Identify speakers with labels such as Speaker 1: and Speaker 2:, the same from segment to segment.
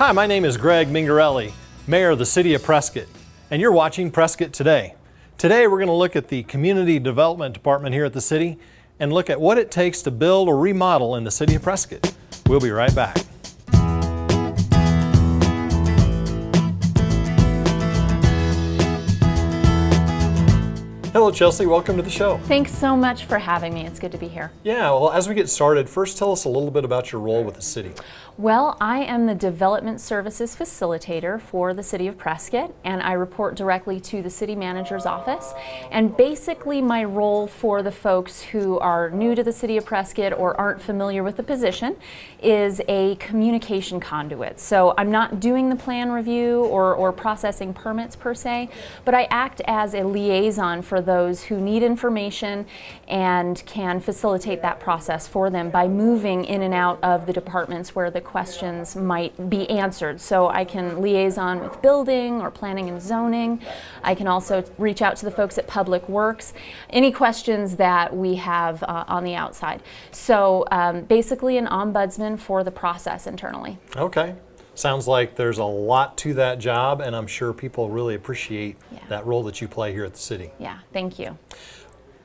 Speaker 1: Hi, my name is Greg Mengarelli, Mayor of the City of Prescott, and you're watching Prescott Today. Today we're going to look at the Community Development Department here at the city and look at what it takes to build or remodel in the City of Prescott. We'll be right back. Hello Chelsea, welcome to the show.
Speaker 2: Thanks so much for having me. It's good to be here.
Speaker 1: Yeah, well, as we get started, first tell us a little bit about your role with the city.
Speaker 2: Well, I am the Development Services Facilitator for the City of Prescott, and I report directly to the City Manager's office. And basically my role for the folks who are new to the City of Prescott or aren't familiar with the position is a communication conduit. So I'm not doing the plan review or processing permits per se, but I act as a liaison for those who need information and can facilitate that process for them by moving in and out of the departments where the questions might be answered. So I can liaison with building or planning and zoning. I can also reach out to the folks at Public Works, any questions that we have on the outside. So basically an ombudsman for the process internally. Okay.
Speaker 1: Sounds like there's a lot to that job, and I'm sure people really appreciate that role that you play here at the city.
Speaker 2: Yeah, thank you.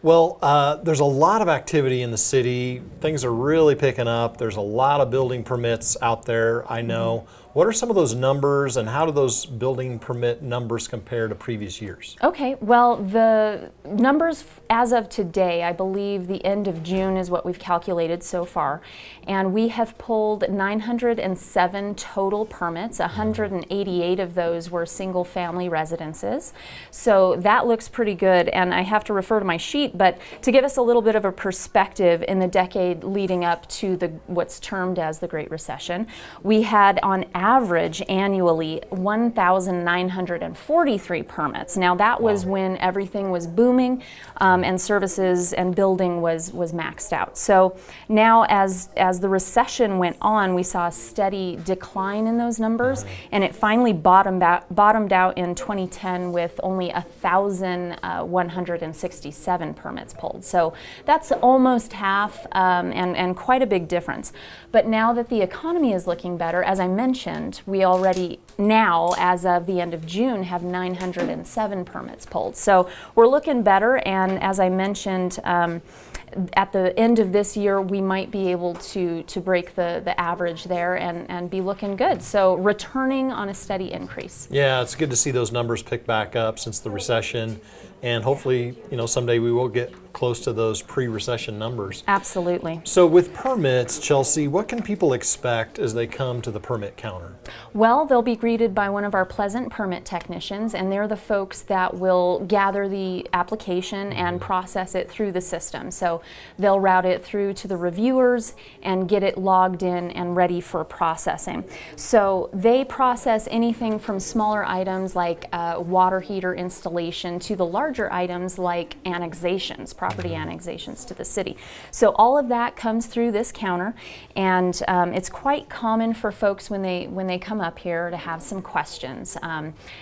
Speaker 1: Well, there's a lot of activity in the city. Things are really picking up. There's a lot of building permits out there, I know. What are some of those numbers, and how do those building permit numbers compare to previous years?
Speaker 2: Okay, well, the numbers as of today, I believe the end of June is what we've calculated so far, and we have pulled 907 total permits. 188 of those were single-family residences, so that looks pretty good. And I have to refer to my sheet, but to give us a little bit of a perspective, in the decade leading up to what's termed as the Great Recession, we had on average annually 1,943 permits. Now that was when everything was booming and services and building was maxed out. So now as the recession went on, we saw a steady decline in those numbers, and it finally bottomed out in 2010 with only 1,167 permits pulled. So that's almost half and quite a big difference. But now that the economy is looking better, as I mentioned, we already now, as of the end of June, have 907 permits pulled. So we're looking better, and as I mentioned, at the end of this year, we might be able to break the average there and be looking good. So returning on a steady increase.
Speaker 1: Yeah, it's good to see those numbers pick back up since the recession, and hopefully, someday we will get close to those pre-recession numbers.
Speaker 2: Absolutely.
Speaker 1: So with permits, Chelsea, what can people expect as they come to the permit counter?
Speaker 2: Well, they'll be greeted by one of our Pleasant permit technicians, and they're the folks that will gather the application and process it through the system. So they'll route it through to the reviewers and get it logged in and ready for processing. So they process anything from smaller items like water heater installation to the larger items like annexations, property annexations to the city. So all of that comes through this counter, and it's quite common for folks when they come up here to have some questions.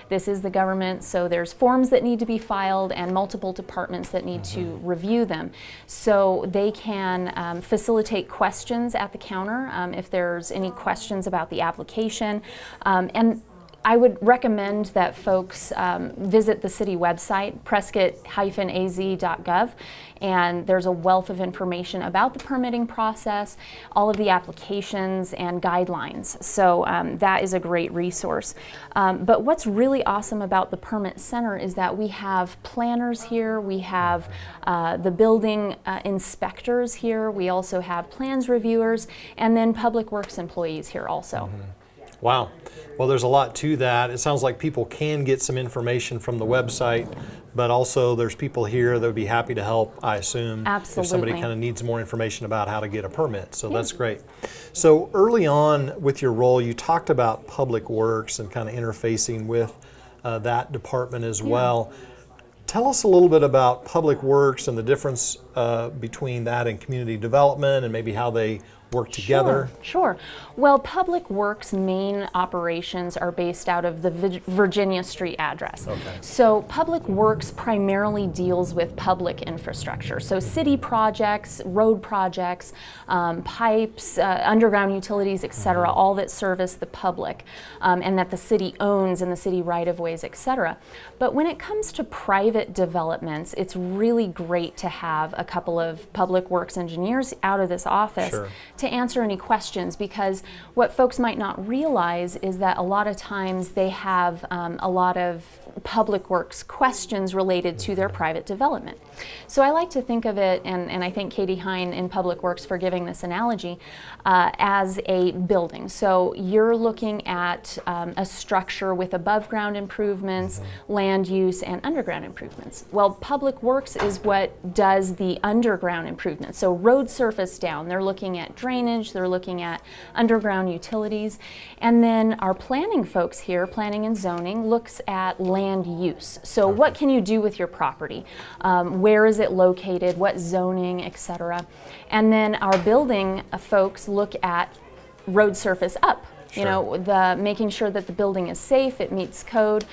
Speaker 2: This is the government, so there's forms that need to be filed and multiple departments that need to review them. So they can facilitate questions at the counter if there's any questions about the application. And I would recommend that folks visit the city website, prescott-az.gov, and there's a wealth of information about the permitting process, all of the applications and guidelines. So that is a great resource. But what's really awesome about the Permit Center is that we have planners here, we have the building inspectors here, we also have plans reviewers, and then Public Works employees here also.
Speaker 1: Wow. Well, there's a lot to that. It sounds like people can get some information from the website, but also there's people here that would be happy to help, I assume.
Speaker 2: Absolutely.
Speaker 1: If somebody kind of needs more information about how to get a permit. So that's great. So early on with your role, you talked about Public Works and kind of interfacing with that department as well. Tell us a little bit about Public Works and the difference between that and community development, and maybe how they work together?
Speaker 2: Sure. Well, Public Works main operations are based out of the Virginia Street address.
Speaker 1: Okay.
Speaker 2: So Public Works primarily deals with public infrastructure. So city projects, road projects, pipes, underground utilities, etc., all that service the public and that the city owns and the city right-of-ways, etc. But when it comes to private developments, it's really great to have a couple of Public Works engineers out of this office
Speaker 1: Sure.
Speaker 2: to answer any questions, because what folks might not realize is that a lot of times they have a lot of Public Works questions related to their private development. So I like to think of it, and I thank Katie Hine in Public Works for giving this analogy, as a building. So you're looking at a structure with above ground improvements, land use, and underground improvements. Well, Public Works is what does the underground improvements. So road surface down, they're looking at drainage, they're looking at underground utilities, and then our planning folks here, planning and zoning, looks at land use. So what can you do with your property? Where is it located? What zoning, etc. And then our building folks look at road surface up. You know, making sure that the building is safe, it meets code.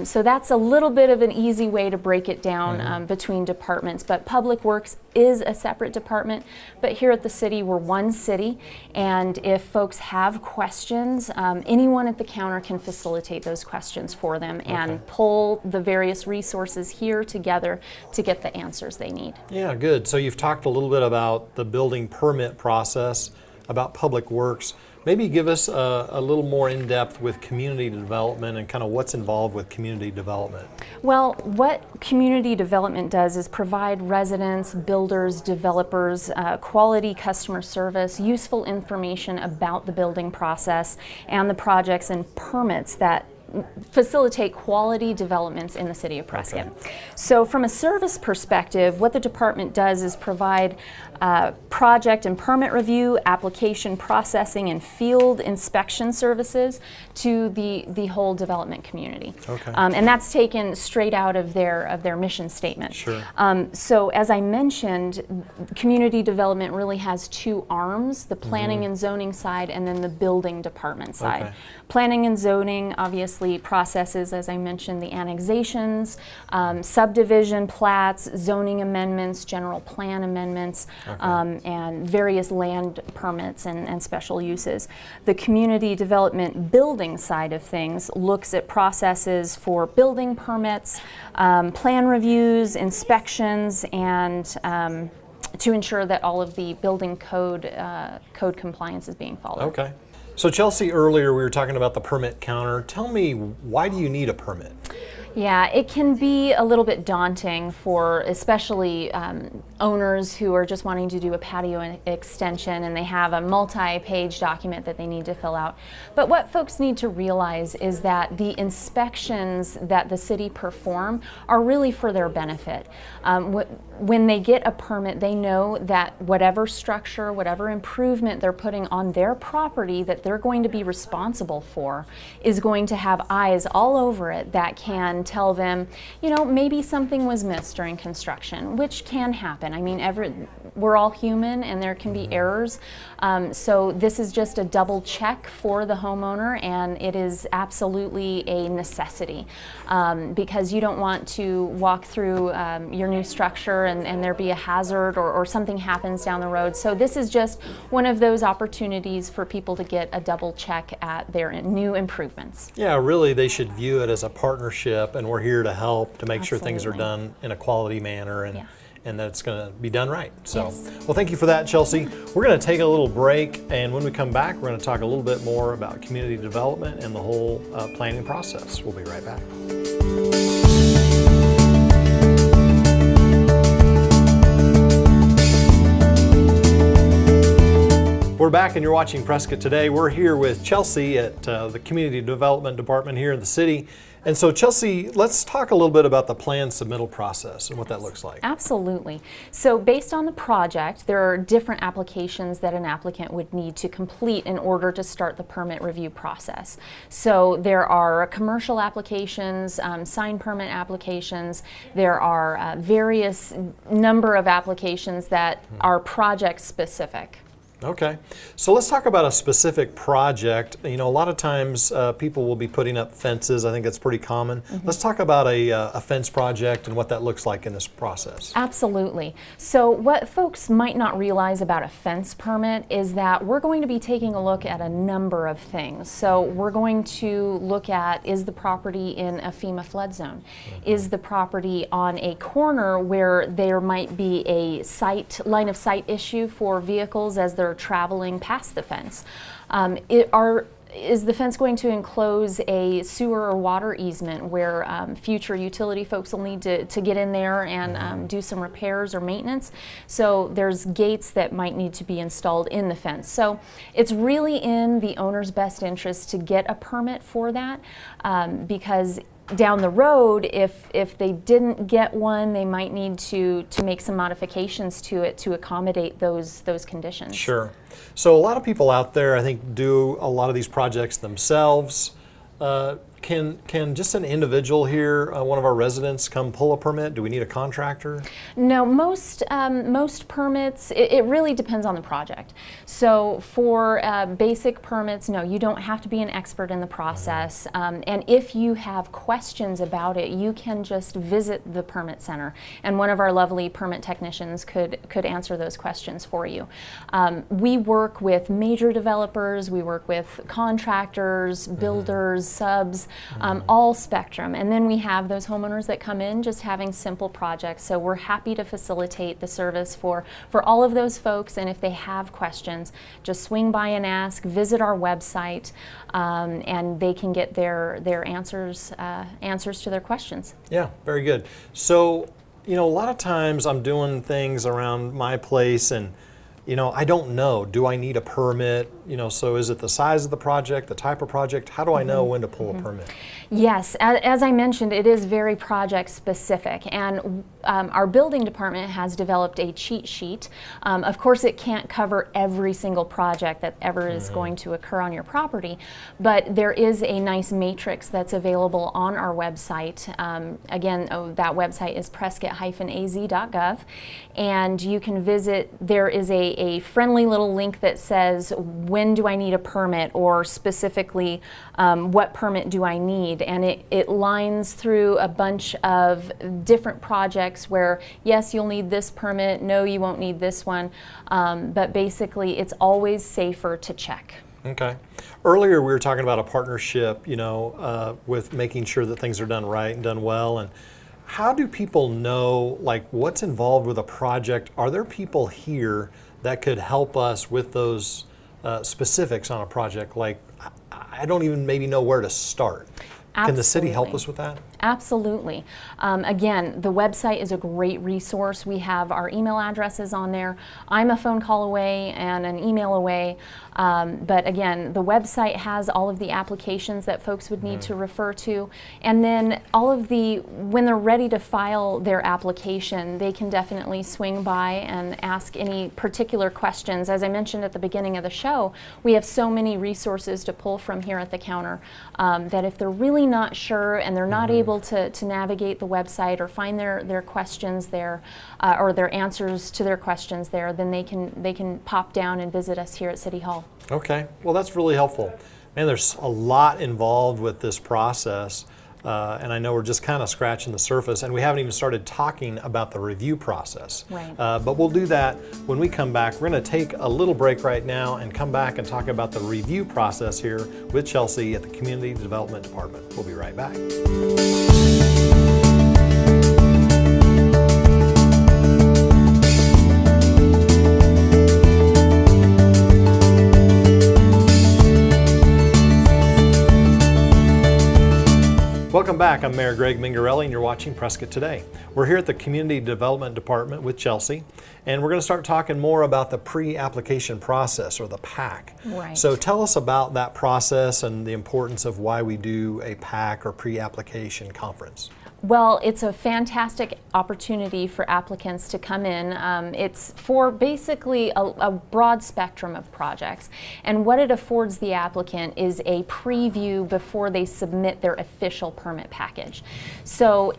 Speaker 2: So that's a little bit of an easy way to break it down between departments. But Public Works is a separate department. But here at the city, we're one city. And if folks have questions, anyone at the counter can facilitate those questions for them and pull the various resources here together to get the answers they need.
Speaker 1: Yeah, good. So you've talked a little bit about the building permit process, about Public Works. Maybe give us a little more in-depth with community development and kind of what's involved with community development.
Speaker 2: Well, what community development does is provide residents, builders, developers, quality customer service, useful information about the building process and the projects and permits that facilitate quality developments in the city of Prescott. So from a service perspective, what the department does is provide project and permit review, application processing, and field inspection services to the whole development community. And that's taken straight out of their mission statement. So as I mentioned, community development really has two arms, the planning and zoning side and then the building department side. Planning and zoning obviously processes, as I mentioned, the annexations, subdivision plats, zoning amendments, general plan amendments, and various land permits and special uses. The community development building side of things looks at processes for building permits, plan reviews, inspections, and to ensure that all of the building code compliance is being followed.
Speaker 1: So Chelsea, earlier we were talking about the permit counter. Tell me, why do you need a permit?
Speaker 2: Yeah, it can be a little bit daunting for especially owners who are just wanting to do a patio extension and they have a multi-page document that they need to fill out. But what folks need to realize is that the inspections that the city perform are really for their benefit. When they get a permit, they know that whatever structure, whatever improvement they're putting on their property that they're going to be responsible for is going to have eyes all over it that can tell them, you know, maybe something was missed during construction, which can happen. I mean, we're all human and there can be errors. So this is just a double check for the homeowner, and it is absolutely a necessity because you don't want to walk through your new structure and there be a hazard or something happens down the road. So this is just one of those opportunities for people to get a double check at their new improvements.
Speaker 1: Yeah, really they should view it as a partnership, and we're here to help to make sure things are done in a quality manner and that it's going to be done right. So, well, thank you for that, Chelsea. We're going to take a little break, and when we come back, we're going to talk a little bit more about community development and the whole planning process. We'll be right back. We're back and you're watching Prescott Today. We're here with Chelsea at the Community Development Department here in the city. And so Chelsea, let's talk a little bit about the plan submittal process and what that looks like.
Speaker 2: Absolutely. So based on the project, there are different applications that an applicant would need to complete in order to start the permit review process. So there are commercial applications, sign permit applications, there are various number of applications that are project specific.
Speaker 1: Okay, so let's talk about a specific project. You know, a lot of times people will be putting up fences. I think that's pretty common. Let's talk about a fence project and what that looks like in this process.
Speaker 2: Absolutely. So what folks might not realize about a fence permit is that we're going to be taking a look at a number of things. So we're going to look at, is the property in a FEMA flood zone? Is the property on a corner where there might be a line of sight issue for vehicles as they're traveling past the fence? Is the fence going to enclose a sewer or water easement where future utility folks will need to get in there and do some repairs or maintenance? So there's gates that might need to be installed in the fence. So it's really in the owner's best interest to get a permit for that, because down the road, if they didn't get one, they might need to make some modifications to it to accommodate those conditions.
Speaker 1: Sure. So a lot of people out there, I think, do a lot of these projects themselves. Can just an individual here, one of our residents, come pull a permit? Do we need a contractor?
Speaker 2: No, most permits, it really depends on the project. So for basic permits, no, you don't have to be an expert in the process. And if you have questions about it, you can just visit the permit center, and one of our lovely permit technicians could answer those questions for you. We work with major developers, we work with contractors, builders, subs, all spectrum. And then we have those homeowners that come in just having simple projects. So we're happy to facilitate the service for all of those folks. And if they have questions, just swing by and ask, visit our website, and they can get their answers to their questions.
Speaker 1: Yeah, very good. So, you know, a lot of times I'm doing things around my place and, you know, I don't know, do I need a permit? You know, so is it the size of the project, the type of project? How do I know when to pull a permit?
Speaker 2: Yes, as I mentioned, it is very project specific, and our building department has developed a cheat sheet. Of course, it can't cover every single project that ever is going to occur on your property, but there is a nice matrix that's available on our website. Again, that website is prescott-az.gov, and you can visit. There is a friendly little link that says, when do I need a permit, or specifically, what permit do I need? And it lines through a bunch of different projects where, yes, you'll need this permit, no, you won't need this one, but basically it's always safer to check.
Speaker 1: Okay. Earlier we were talking about a partnership, you know, with making sure that things are done right and done well. And how do people know, like, what's involved with a project? Are there people here that could help us with those specifics on a project? Like, I don't even maybe know where to start.
Speaker 2: Absolutely.
Speaker 1: Can the city help us with that?
Speaker 2: Absolutely. Again, the website is a great resource. We have our email addresses on there. I'm a phone call away and an email away. But again, the website has all of the applications that folks would need to refer to. And then when they're ready to file their application, they can definitely swing by and ask any particular questions. As I mentioned at the beginning of the show, we have so many resources to pull from here at the counter that if they're really not sure and they're not able to navigate the website or find their questions there, or their answers to their questions there, then they can pop down and visit us here at City Hall.
Speaker 1: Okay, well that's really helpful. Man, there's a lot involved with this process, and I know we're just kind of scratching the surface, and we haven't even started talking about the review process.
Speaker 2: Right.
Speaker 1: But we'll do that when we come back. We're going to take a little break right now and come back and talk about the review process here with Chelsea at the Community Development Department. We'll be right back. Welcome back. I'm Mayor Greg Mengarelli, and you're watching Prescott Today. We're here at the Community Development Department with Chelsea, and we're going to start talking more about the pre-application process, or the PAC.
Speaker 2: Right.
Speaker 1: So tell us about that process and the importance of why we do a PAC, or pre-application conference.
Speaker 2: Well, it's a fantastic opportunity for applicants to come in. It's for basically a broad spectrum of projects. And what it affords the applicant is a preview before they submit their official permit package. So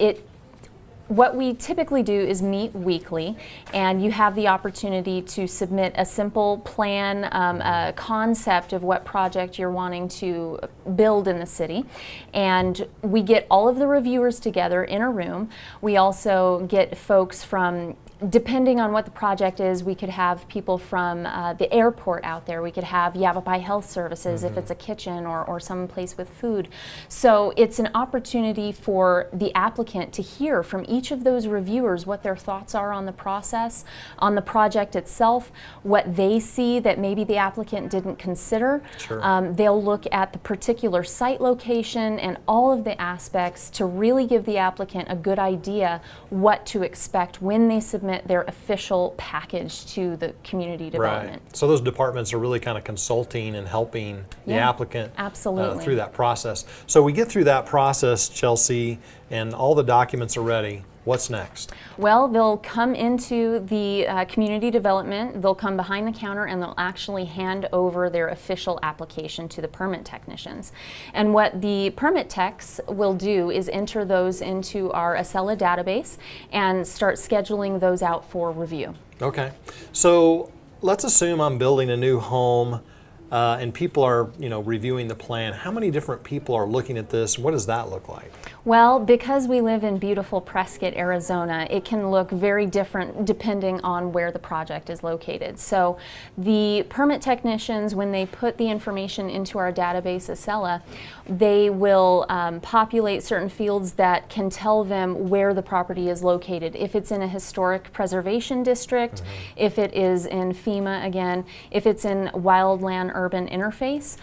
Speaker 2: what we typically do is meet weekly, and you have the opportunity to submit a simple plan, a concept of what project you're wanting to build in the city. And we get all of the reviewers together in a room. We also get folks from, depending on what the project is, we could have people from the airport out there. We could have Yavapai Health Services if it's a kitchen or some place with food. So it's an opportunity for the applicant to hear from each of those reviewers what their thoughts are on the process, on the project itself, what they see that maybe the applicant didn't consider.
Speaker 1: Sure.
Speaker 2: They'll look at the particular site location and all of the aspects to really give the applicant a good idea what to expect when they submit their official package to the community development.
Speaker 1: Right. So those departments are really kind of consulting and helping the applicant
Speaker 2: absolutely.
Speaker 1: Through that process. So we get through that process, Chelsea, and all the documents are ready. What's next?
Speaker 2: Well, they'll come into the community development, they'll come behind the counter, and they'll actually hand over their official application to the permit technicians. And what the permit techs will do is enter those into our Acela database and start scheduling those out for review.
Speaker 1: Okay. So let's assume I'm building a new home and people are, reviewing the plan. How many different people are looking at this? What does that look like?
Speaker 2: Well, because we live in beautiful Prescott, Arizona, it can look very different depending on where the project is located. So the permit technicians, when they put the information into our database, Acela, they will populate certain fields that can tell them where the property is located. If it's in a historic preservation district, if it is in FEMA again, if it's in wildland urban interface,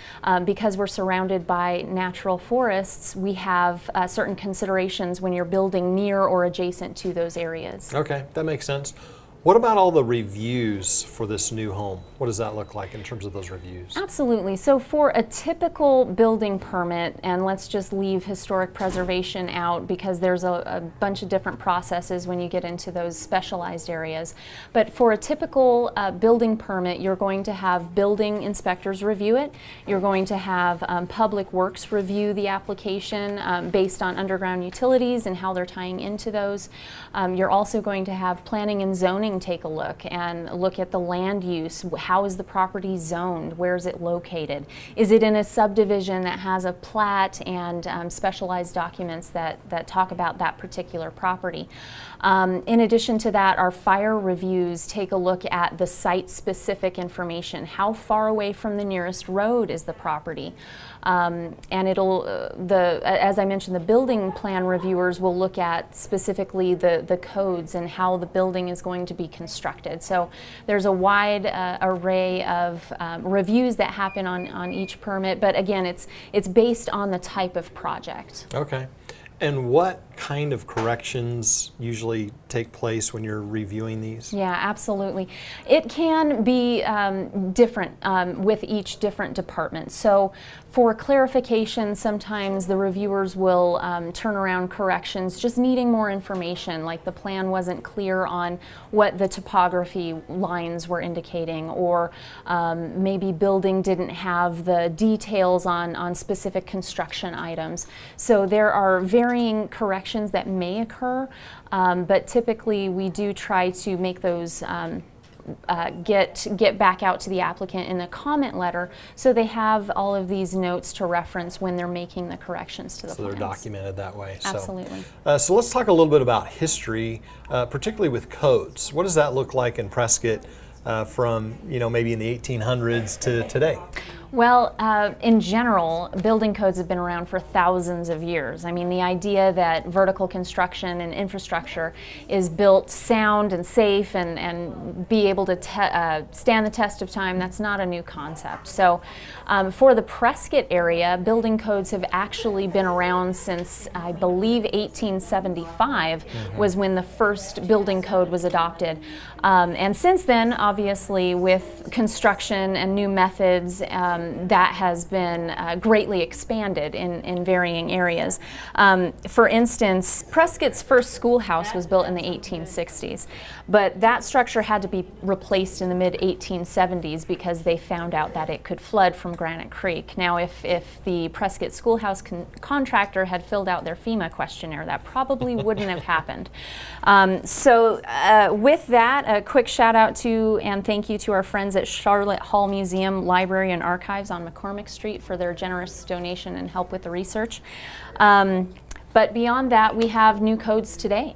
Speaker 2: because we're surrounded by natural forests, we have certain considerations when you're building near or adjacent to those areas.
Speaker 1: Okay, that makes sense. What about all the reviews for this new home? What does that look like in terms of those reviews?
Speaker 2: Absolutely. So for a typical building permit, and let's just leave historic preservation out because there's a bunch of different processes when you get into those specialized areas. But for a typical building permit, you're going to have building inspectors review it. You're going to have public works review the application based on underground utilities and how they're tying into those. You're also going to have planning and zoning take a look and look at the land use. How is the property zoned? Where is it located? Is it in a subdivision that has a plat and specialized documents that talk about that particular property? In addition to that, our fire reviews take a look at the site-specific information. How far away from the nearest road is the property? And it'll, as I mentioned, the building plan reviewers will look at specifically the codes and how the building is going to be constructed. So there's a wide array of reviews that happen on each permit, but again, it's based on the type of project.
Speaker 1: Okay. And what kind of corrections usually take place when you're reviewing these?
Speaker 2: Yeah, absolutely. It can be different with each different department. So for clarification, sometimes the reviewers will turn around corrections just needing more information, like the plan wasn't clear on what the topography lines were indicating, or maybe building didn't have the details on specific construction items. So there are varying corrections that may occur, but typically we do try to make those get back out to the applicant in a comment letter, so they have all of these notes to reference when they're making the corrections to the plans.
Speaker 1: So they're documented that way.
Speaker 2: Absolutely.
Speaker 1: So let's talk a little bit about history, particularly with codes. What does that look like in Prescott from maybe in the 1800s to today?
Speaker 2: Well, in general, building codes have been around for thousands of years. I mean, the idea that vertical construction and infrastructure is built sound and safe and be able to stand the test of time, that's not a new concept. So for the Prescott area, building codes have actually been around since, I believe, 1875 was when the first building code was adopted. And since then, obviously, with construction and new methods, that has been greatly expanded in varying areas. For instance, Prescott's first schoolhouse was built in the 1860s, but that structure had to be replaced in the mid-1870s because they found out that it could flood from Granite Creek. Now, if the Prescott schoolhouse contractor had filled out their FEMA questionnaire, that probably wouldn't have happened. With that, a quick shout out to and thank you to our friends at Charlotte Hall Museum, Library and Archives on McCormick Street for their generous donation and help with the research. But beyond that, we have new codes today.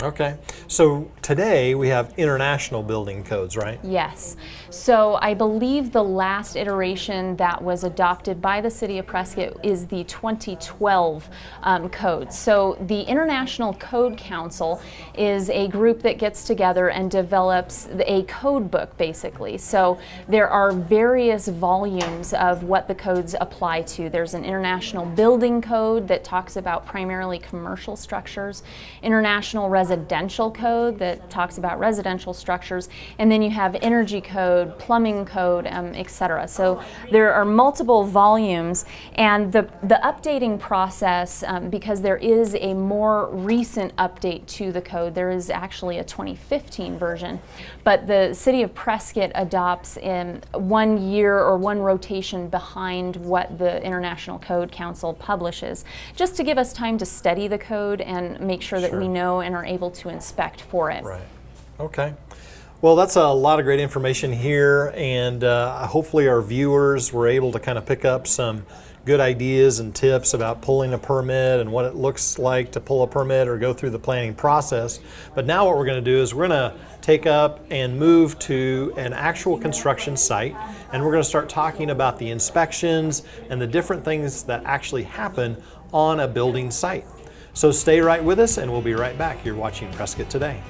Speaker 1: Okay, so today we have international building codes, right?
Speaker 2: Yes. So I believe the last iteration that was adopted by the City of Prescott is the 2012 code. So the International Code Council is a group that gets together and develops a code book, basically. So there are various volumes of what the codes apply to. There's an international building code that talks about primarily commercial structures, international residential code that talks about residential structures, and then you have energy code, plumbing code, etc. So there are multiple volumes, and the updating process, because there is a more recent update to the code, there is actually a 2015 version, but the City of Prescott adopts in 1 year or one rotation behind what the International Code Council publishes, just to give us time to study the code and make sure that we know and are able to inspect for it.
Speaker 1: Right. Okay. Well, that's a lot of great information here, and hopefully our viewers were able to kind of pick up some good ideas and tips about pulling a permit and what it looks like to pull a permit or go through the planning process. But now what we're going to do is we're going to take up and move to an actual construction site, and we're going to start talking about the inspections and the different things that actually happen on a building site. So stay right with us, and we'll be right back. You're watching Prescott Today.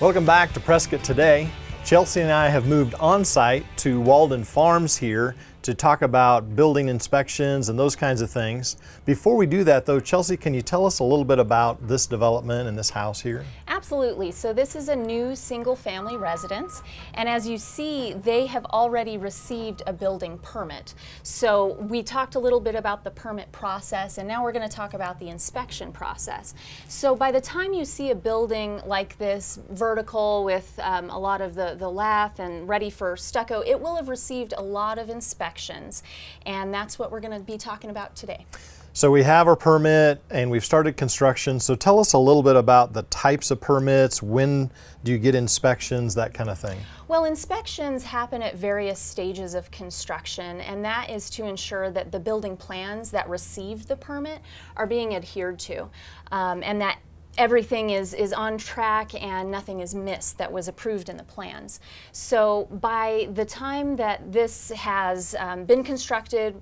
Speaker 1: Welcome back to Prescott Today. Chelsea and I have moved on site to Walton Farms here to talk about building inspections and those kinds of things. Before we do that though, Chelsea, can you tell us a little bit about this development and this house here?
Speaker 2: Absolutely. So this is a new single-family residence, and as you see, they have already received a building permit. So we talked a little bit about the permit process, and now we're going to talk about the inspection process. So by the time you see a building like this, vertical with a lot of the lath and ready for stucco, it will have received a lot of inspections, and that's what we're going to be talking about today.
Speaker 1: So we have our permit and we've started construction. So tell us a little bit about the types of permits, when do you get inspections, that kind of thing.
Speaker 2: Well, inspections happen at various stages of construction, and that is to ensure that the building plans that received the permit are being adhered to, and that everything is on track and nothing is missed that was approved in the plans. So by the time that this has been constructed,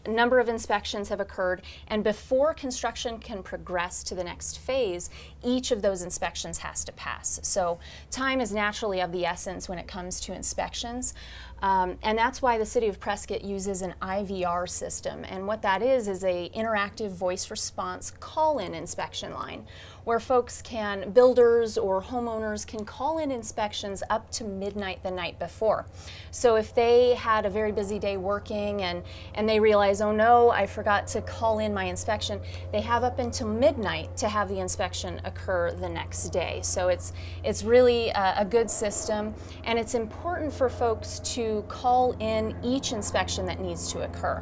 Speaker 2: a number of inspections have occurred, and before construction can progress to the next phase, each of those inspections has to pass. So time is naturally of the essence when it comes to inspections, and that's why the City of Prescott uses an IVR system, and what that is a interactive voice response call-in inspection line, where folks can, builders or homeowners can call in inspections up to midnight the night before. So if they had a very busy day working and they realize, oh no, I forgot to call in my inspection, they have up until midnight to have the inspection occur the next day. So it's really a good system, and it's important for folks to call in each inspection that needs to occur.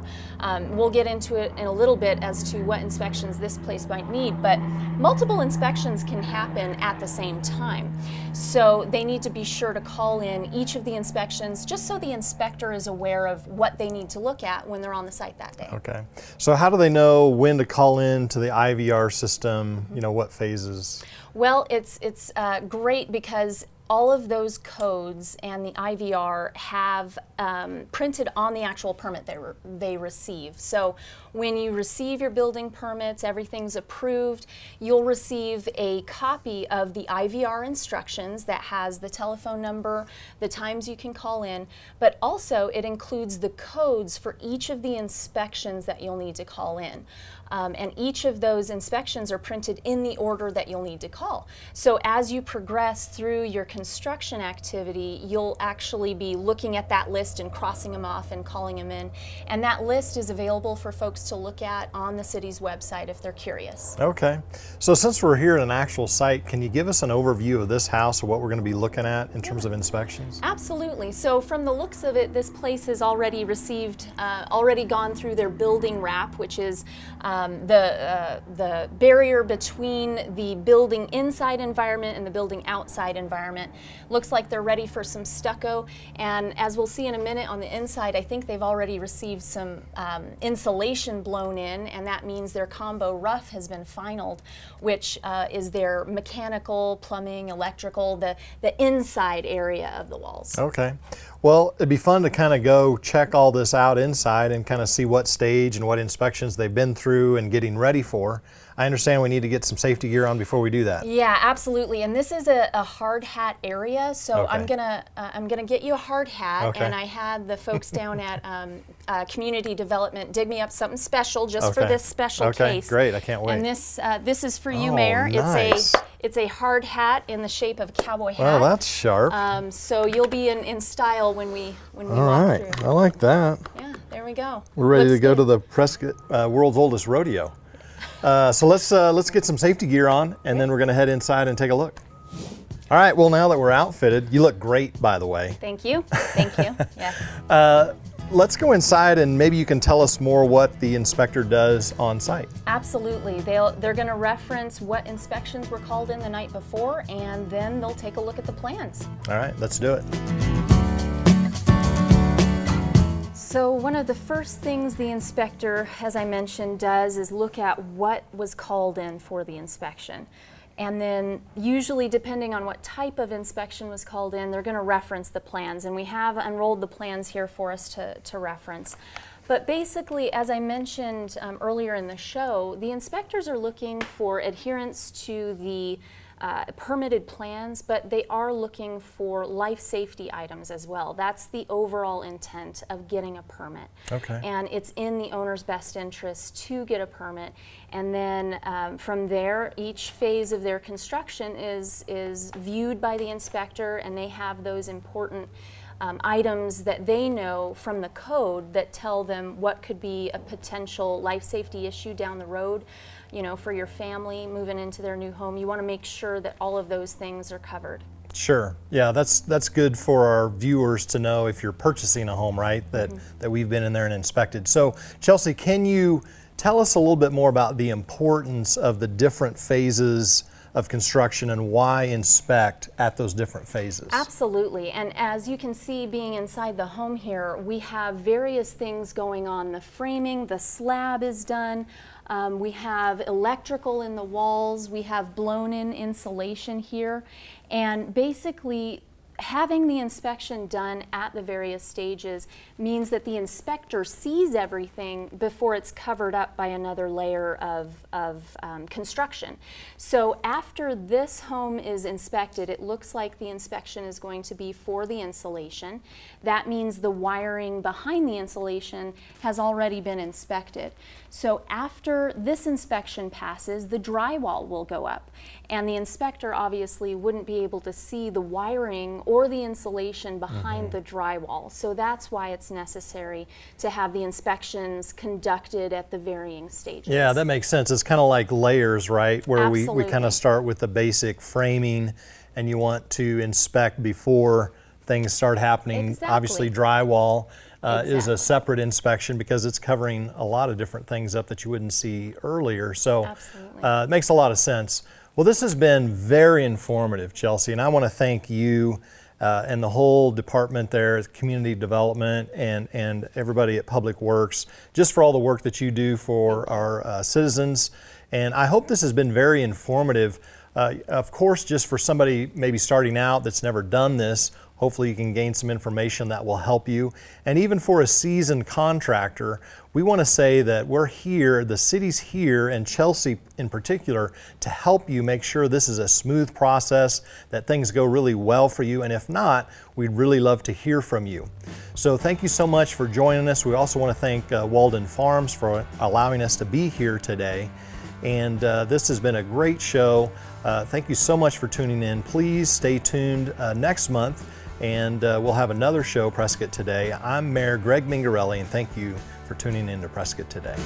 Speaker 2: We'll get into it in a little bit as to what inspections this place might need, but multiple inspections can happen at the same time. So they need to be sure to call in each of the inspections just so the inspector is aware of what they need to look at when they're on the site that day.
Speaker 1: Okay. So how do they know when to call in to the IVR system, you know, what phases?
Speaker 2: Well, it's great because all of those codes and the IVR have printed on the actual permit they receive. So when you receive your building permits, everything's approved, you'll receive a copy of the IVR instructions that has the telephone number, the times you can call in, but also it includes the codes for each of the inspections that you'll need to call in. And each of those inspections are printed in the order that you'll need to call. So as you progress through your construction activity, you'll actually be looking at that list and crossing them off and calling them in. And that list is available for folks to look at on the city's website if they're curious.
Speaker 1: Okay. So since we're here at an actual site, can you give us an overview of this house or what we're going to be looking at in terms of inspections?
Speaker 2: Absolutely. So from the looks of it, this place has already received, already gone through their building wrap, which is the barrier between the building inside environment and the building outside environment. Looks like they're ready for some stucco, and as we'll see in a minute on the inside, I think they've already received some insulation blown in, and that means their combo rough has been finaled, which is their mechanical, plumbing, electrical, the inside area of the walls.
Speaker 1: Okay. Well, it'd be fun to kind of go check all this out inside and kind of see what stage and what inspections they've been through and getting ready for. I understand we need to get some safety gear on before we do that.
Speaker 2: Yeah, absolutely. And this is a hard hat area, so
Speaker 1: Okay.
Speaker 2: I'm gonna get you a hard hat.
Speaker 1: Okay.
Speaker 2: And I had the folks down at Community Development dig me up something special just for
Speaker 1: Okay.
Speaker 2: this special
Speaker 1: Okay,
Speaker 2: case.
Speaker 1: great. I can't wait.
Speaker 2: And this is for you,
Speaker 1: Oh,
Speaker 2: Mayor.
Speaker 1: nice.
Speaker 2: It's a hard hat in the shape of a cowboy hat.
Speaker 1: Well, that's sharp.
Speaker 2: So you'll be in style when we
Speaker 1: all
Speaker 2: walk
Speaker 1: right.
Speaker 2: through.
Speaker 1: I like that.
Speaker 2: Yeah, there we go.
Speaker 1: We're ready
Speaker 2: Looks
Speaker 1: to go
Speaker 2: good.
Speaker 1: to the Prescott world's oldest rodeo. So let's get some safety gear on, and then we're going to head inside and take a look. All right. Well, now that we're outfitted, you look great, by the way.
Speaker 2: Thank you. Thank you. Yeah.
Speaker 1: Let's go inside, and maybe you can tell us more what the inspector does on site.
Speaker 2: Absolutely. They're going to reference what inspections were called in the night before, and then they'll take a look at the plans.
Speaker 1: All right. Let's do it.
Speaker 2: So one of the first things the inspector, as I mentioned, does is look at what was called in for the inspection. And then usually, depending on what type of inspection was called in, they're going to reference the plans. And we have unrolled the plans here for us to reference. But basically, as I mentioned earlier in the show, the inspectors are looking for adherence to the permitted plans, but they are looking for life safety items as well. That's the overall intent of getting a permit.
Speaker 1: Okay.
Speaker 2: And it's in the owner's best interest to get a permit. And then from there, each phase of their construction is viewed by the inspector, and they have those important items that they know from the code that tell them what could be a potential life safety issue down the road. You know, for your family moving into their new home, you want to make sure that all of those things are covered.
Speaker 1: Sure. Yeah, that's good for our viewers to know if you're purchasing a home, right? That we've been in there and inspected. So, Chelsea, can you tell us a little bit more about the importance of the different phases of construction and why inspect at those different phases?
Speaker 2: Absolutely. And as you can see, being inside the home here, we have various things going on. The framing, the slab is done. We have electrical in the walls. We have blown-in insulation here. And basically, having the inspection done at the various stages means that the inspector sees everything before it's covered up by another layer of construction. So after this home is inspected, it looks like the inspection is going to be for the insulation. That means the wiring behind the insulation has already been inspected. So after this inspection passes, the drywall will go up. And the inspector obviously wouldn't be able to see the wiring or the insulation behind the drywall. So that's why it's necessary to have the inspections conducted at the varying stages.
Speaker 1: Yeah, that makes sense. It's kind of like layers, right? Where we kind
Speaker 2: Absolutely.
Speaker 1: of start with the basic framing, and you want to inspect before things start happening.
Speaker 2: Exactly.
Speaker 1: Obviously, drywall is a
Speaker 2: Exactly.
Speaker 1: separate inspection because it's covering a lot of different things up that you wouldn't see earlier. So
Speaker 2: Absolutely.
Speaker 1: it makes a lot of sense. Well, this has been very informative, Chelsea, and I want to thank you and the whole department there at Community Development and everybody at Public Works just for all the work that you do for our citizens. And I hope this has been very informative. Of course, just for somebody maybe starting out that's never done this, hopefully you can gain some information that will help you. And even for a seasoned contractor, we want to say that we're here, the city's here, and Chelsea in particular, to help you make sure this is a smooth process, that things go really well for you. And if not, we'd really love to hear from you. So thank you so much for joining us. We also want to thank Walton Farms for allowing us to be here today. And this has been a great show. Thank you so much for tuning in. Please stay tuned next month, and we'll have another show, Prescott Today. I'm Mayor Greg Mengarelli, and thank you for tuning in to Prescott Today.